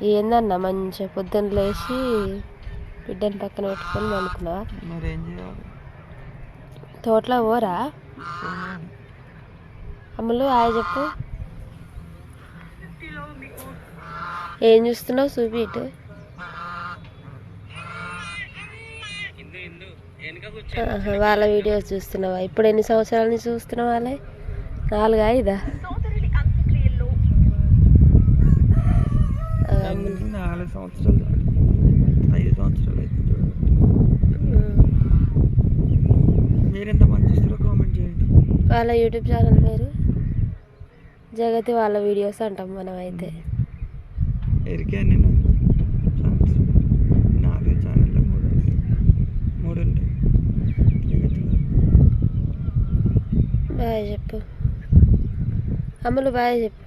ఏందన్నా మంచిగా పొద్దున్న లేచి బిడ్డని పక్కన పెట్టుకొని అనుకున్నావా? మరేం చేయాలి? తోటలో పోరా అమ్ములు? హాయ్ చెప్పు. ఏం చూస్తున్నావు? చూపిటు. వాళ్ళ వీడియోస్ చూస్తున్నావా? ఇప్పుడు ఎన్ని సంవత్సరాల నుంచి చూస్తున్నావు? వాళ్ళే 4-5 4 సంవత్సరాలు 5 సంవత్సరాలు అయితే చూడండి. మీరు ఎంతమంది చూస్తారో కామెంట్ చేయండి. వాళ్ళ యూట్యూబ్ ఛానల్ పేరు జగతి వాళ్ళ వీడియోస్ అంటాం మనం. అయితే ఎరికే నేను ఛానల్స్ 4 ఛానల్లో 3 ఉంటాయి. జగతి బాయ్ చెప్పు అమ్ములు. బాయ్ చెప్పు.